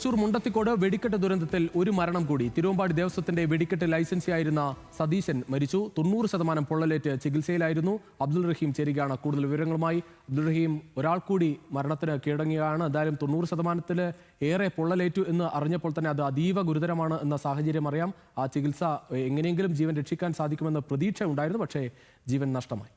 തൃശൂർ മുണ്ടത്തിക്കോട് വെടിക്കെട്ട് ദുരന്തത്തിൽ ഒരു മരണം കൂടി. തിരുവമ്പാടി ദേവസ്വത്തിന്റെ വെടിക്കെട്ട് ലൈസൻസിയായിരുന്ന സതീശൻ മരിച്ചു. 90% പൊള്ളലേറ്റ് ചികിത്സയിലായിരുന്നു. അബ്ദുൾ റഹീം ചേരുകയാണ് കൂടുതൽ വിവരങ്ങളുമായി. അബ്ദുൾ റഹീം, ഒരാൾ കൂടി മരണത്തിന് കീഴടങ്ങുകയാണ്. എന്തായാലും 90% ഏറെ പൊള്ളലേറ്റു എന്ന് അറിഞ്ഞപ്പോൾ തന്നെ അത് അതീവ ഗുരുതരമാണ് എന്ന സാഹചര്യം അറിയാം. ആ ചികിത്സ എങ്ങനെയെങ്കിലും ജീവൻ രക്ഷിക്കാൻ സാധിക്കുമെന്ന് പ്രതീക്ഷ ഉണ്ടായിരുന്നു, പക്ഷേ ജീവൻ നഷ്ടമായി.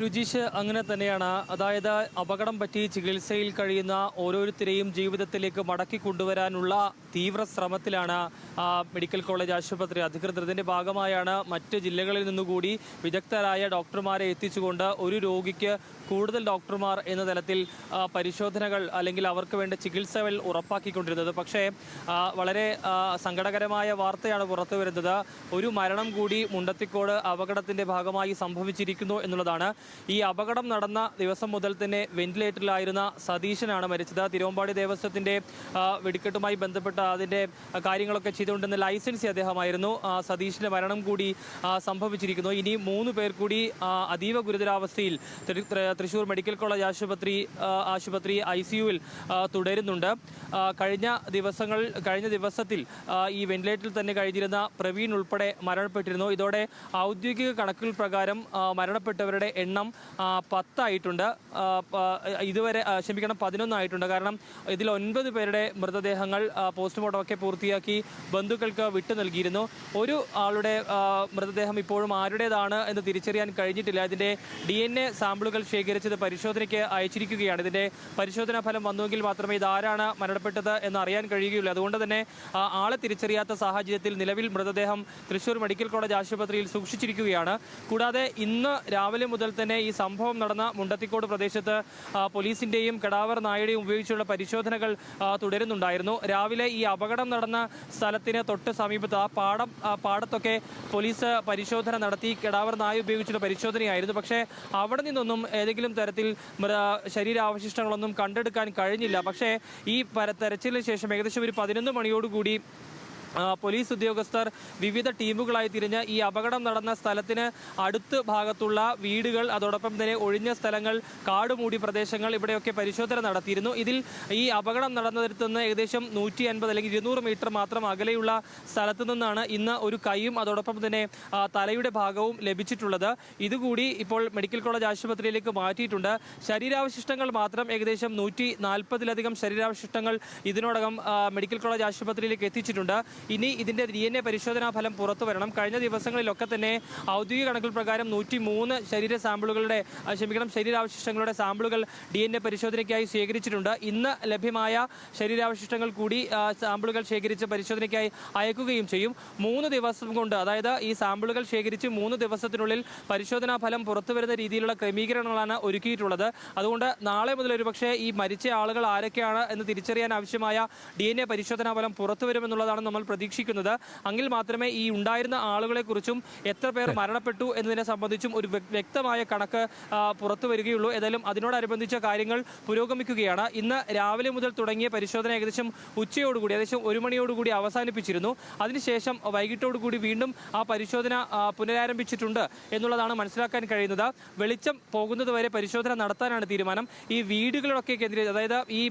രുചീഷ്, അങ്ങനെ തന്നെയാണ്. അതായത് അപകടം പറ്റി ചികിത്സയിൽ കഴിയുന്ന ഓരോരുത്തരെയും ജീവിതത്തിലേക്ക് മടക്കി കൊണ്ടുവരാനുള്ള തീവ്ര ശ്രമത്തിലാണ് മെഡിക്കൽ കോളേജ് ആശുപത്രി അധികൃതർ. ഇതിന്റെ ഭാഗമായാണ് മറ്റ് ജില്ലകളിൽ നിന്നുകൂടി വിദഗ്ധരായ ഡോക്ടർമാരെ എത്തിച്ചുകൊണ്ട് ഒരു രോഗിക്ക് കൂടുതൽ ഡോക്ടർമാർ എന്ന തലത്തിൽ പരിശോധനകൾ അല്ലെങ്കിൽ അവർക്ക് വേണ്ട ചികിത്സകൾ ഉറപ്പാക്കിക്കൊണ്ടിരുന്നത്. പക്ഷേ വളരെ സങ്കടകരമായ വാർത്തയാണ് പുറത്തു വരുന്നത്. ഒരു മരണം കൂടി മുണ്ടത്തിക്കോട് അപകടത്തിന്റെ ഭാഗമായി സംഭവിച്ചിരിക്കുന്നു എന്നുള്ളതാണ്. ഈ അപകടം നടന്ന ദിവസം മുതൽ തന്നെ വെന്റിലേറ്ററിലായിരുന്ന സതീശനാണ് മരിച്ചത്. തിരുവമ്പാടി ദേവസ്വത്തിന്റെ വെടിക്കെട്ടുമായി ബന്ധപ്പെട്ട അതിന്റെ കാര്യങ്ങളൊക്കെ ചെയ്തുകൊണ്ടിരുന്ന ലൈസൻസി അദ്ദേഹമായിരുന്നു. സതീശിന്റെ മരണം കൂടി സംഭവിച്ചിരിക്കുന്നു. ഇനി 3 പേർ കൂടി അതീവ ഗുരുതരാവസ്ഥയിൽ തൃശൂർ മെഡിക്കൽ കോളേജ് ആശുപത്രി ICUവിൽ തുടരുന്നുണ്ട്. കഴിഞ്ഞ ദിവസത്തിൽ ഈ വെന്റിലേറ്ററിൽ തന്നെ കഴിഞ്ഞിരുന്ന പ്രവീൺ ഉൾപ്പെടെ മരണപ്പെട്ടിരുന്നു. ഇതോടെ ഔദ്യോഗിക കണക്കുകൾ പ്രകാരം മരണപ്പെട്ടവരുടെ എണ്ണം 10 ആയിട്ടുണ്ട്. ഇതുവരെ 11 ആയിട്ടുണ്ട്. കാരണം ഇതിൽ 9 പേരുടെ മൃതദേഹങ്ങൾ പോസ്റ്റ്മോർട്ടം ഒക്കെ പൂർത്തിയാക്കി ബന്ധുക്കൾക്ക് വിട്ടു നൽകിയിരുന്നു. ഒരു ആളുടെ മൃതദേഹം ഇപ്പോഴും ആരുടേതാണ് എന്ന് തിരിച്ചറിയാൻ കഴിഞ്ഞിട്ടില്ല. ഇതിന്റെ DNA സാമ്പിളുകൾ ശേഖരിച്ചത് പരിശോധനയ്ക്ക് അയച്ചിരിക്കുകയാണ്. ഇതിന്റെ പരിശോധനാ ഫലം വന്നുവെങ്കിൽ മാത്രമേ ഇതാരാണ് മരണപ്പെട്ടത് എന്ന് അറിയാൻ കഴിയുകയുള്ളൂ. അതുകൊണ്ട് തന്നെ ആളെ തിരിച്ചറിയാത്ത സാഹചര്യത്തിൽ നിലവിൽ മൃതദേഹം തൃശൂർ മെഡിക്കൽ കോളേജ് ആശുപത്രിയിൽ സൂക്ഷിച്ചിരിക്കുകയാണ്. കൂടാതെ ഇന്ന് രാവിലെ മുതൽ തന്നെ ഈ സംഭവം നടന്ന മുണ്ടത്തിക്കോട് പ്രദേശത്ത് പോലീസിന്റെയും കടാവർ നായയുടെയും ഉപയോഗിച്ചുള്ള പരിശോധനകൾ തുടരുന്നുണ്ടായിരുന്നു. രാവിലെ ഈ അപകടം നടന്ന സ്ഥലത്തിന് തൊട്ട് സമീപത്ത് പാടത്തൊക്കെ പോലീസ് പരിശോധന നടത്തി. കടാവർ നായ ഉപയോഗിച്ചുള്ള പരിശോധനയായിരുന്നു. പക്ഷേ അവിടെ നിന്നൊന്നും ഏതെങ്കിലും തരത്തിൽ ശരീരാവശിഷ്ടങ്ങളൊന്നും കണ്ടെടുക്കാൻ കഴിഞ്ഞില്ല. പക്ഷേ ഈ തെരച്ചിലിന് ശേഷം ഏകദേശം ഒരു 11 മണിയോടുകൂടി പോലീസ് ഉദ്യോഗസ്ഥർ വിവിധ ടീമുകളായി തിരിഞ്ഞ് ഈ അപകടം നടന്ന സ്ഥലത്തിന് അടുത്ത ഭാഗത്തുള്ള വീടുകൾ, അതോടൊപ്പം തന്നെ ഒഴിഞ്ഞ സ്ഥലങ്ങൾ, കാടുമൂടി പ്രദേശങ്ങൾ, ഇവിടെയൊക്കെ പരിശോധന നടത്തിയിരുന്നു. ഇതിൽ ഈ അപകടം നടന്നിടത്തു നിന്ന് ഏകദേശം 150 അല്ലെങ്കിൽ 200 മീറ്റർ മാത്രം അകലെയുള്ള സ്ഥലത്തു നിന്നാണ് ഇന്ന് ഒരു കൈയും അതോടൊപ്പം തന്നെ തലയുടെ ഭാഗവും ലഭിച്ചിട്ടുള്ളത്. ഇതുകൂടി ഇപ്പോൾ മെഡിക്കൽ കോളേജ് ആശുപത്രിയിലേക്ക് മാറ്റിയിട്ടുണ്ട്. ശരീരാവശിഷ്ടങ്ങൾ മാത്രം ഏകദേശം 140-ലധികം ശരീരാവശിഷ്ടങ്ങൾ ഇതിനോടകം മെഡിക്കൽ കോളേജ് ആശുപത്രിയിലേക്ക് എത്തിച്ചിട്ടുണ്ട്. ഇനി ഇതിന്റെ DNA പരിശോധനാ ഫലം പുറത്തു വരണം. കഴിഞ്ഞ ദിവസങ്ങളിലൊക്കെ തന്നെ ഔദ്യോഗിക കണക്കുകൾ പ്രകാരം 103 ശരീരാവശിഷ്ടങ്ങളുടെ സാമ്പിളുകൾ DNA പരിശോധനയ്ക്കായി ശേഖരിച്ചിട്ടുണ്ട്. ഇന്ന് ലഭ്യമായ ശരീരാവശിഷ്ടങ്ങൾ കൂടി സാമ്പിളുകൾ ശേഖരിച്ച് പരിശോധനയ്ക്കായി അയക്കുകയും ചെയ്യും. 3 ദിവസം കൊണ്ട്, അതായത് ഈ സാമ്പിളുകൾ ശേഖരിച്ച് 3 ദിവസത്തിനുള്ളിൽ പരിശോധനാ ഫലം പുറത്തു വരുന്ന രീതിയിലുള്ള ക്രമീകരണങ്ങളാണ് ഒരുക്കിയിട്ടുള്ളത്. അതുകൊണ്ട് നാളെ മുതൽ ഒരുപക്ഷെ ഈ മരിച്ച ആളുകൾ ആരൊക്കെയാണ് എന്ന് തിരിച്ചറിയാൻ ആവശ്യമായ DNA പരിശോധനാ ഫലം പുറത്തു വരുമെന്നുള്ളതാണ് നമ്മൾ പ്രതീക്ഷിക്കുന്നത്. എങ്കിൽ മാത്രമേ ഈ ഉണ്ടായിരുന്ന ആളുകളെക്കുറിച്ചും എത്ര പേർ മരണപ്പെട്ടു എന്നതിനെ സംബന്ധിച്ചും ഒരു വ്യക്തമായ കണക്ക് പുറത്തു വരികയുള്ളൂ. ഏതായാലും അതിനോടനുബന്ധിച്ച കാര്യങ്ങൾ പുരോഗമിക്കുകയാണ്. ഇന്ന് രാവിലെ മുതൽ തുടങ്ങിയ പരിശോധന ഏകദേശം ഉച്ചയോടുകൂടി, ഏകദേശം 1 മണിയോടുകൂടി അവസാനിപ്പിച്ചിരുന്നു. അതിനുശേഷം വൈകിട്ടോടുകൂടി വീണ്ടും ആ പരിശോധന പുനരാരംഭിച്ചിട്ടുണ്ട് എന്നുള്ളതാണ് മനസ്സിലാക്കാൻ കഴിയുന്നത്. വെളിച്ചം പോകുന്നത് വരെ പരിശോധന നടത്താനാണ് തീരുമാനം. ഈ വീടുകളൊക്കെ കേന്ദ്രീകരിച്ച്, അതായത് ഈ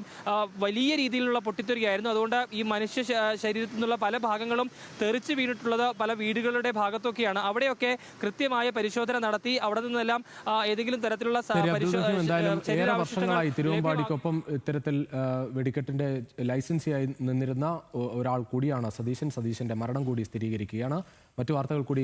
വലിയ രീതിയിലുള്ള പൊട്ടിത്തെറിയായിരുന്നു. അതുകൊണ്ട് ഈ മനുഷ്യ ശരീരത്തിൽ നിന്നുള്ള പല ഭാഗങ്ങളും തെറിച്ച് വീണിട്ടുള്ളത് പല വീടുകളുടെ ഭാഗത്തൊക്കെയാണ്. അവിടെയൊക്കെ കൃത്യമായ പരിശോധന നടത്തി അവിടെ നിന്നെല്ലാം ഏതെങ്കിലും തരത്തിലുള്ള വർഷങ്ങളായി തിരുവമ്പാടിക്കൊപ്പം ഇത്തരത്തിൽ വെടിക്കെട്ടിന്റെ ലൈസൻസിയായി നിന്നിരുന്ന ഒരാൾ കൂടിയാണ് സതീശന്റെ മരണം കൂടി സ്ഥിരീകരിക്കുകയാണ്. മറ്റു വാർത്തകൾ കൂടി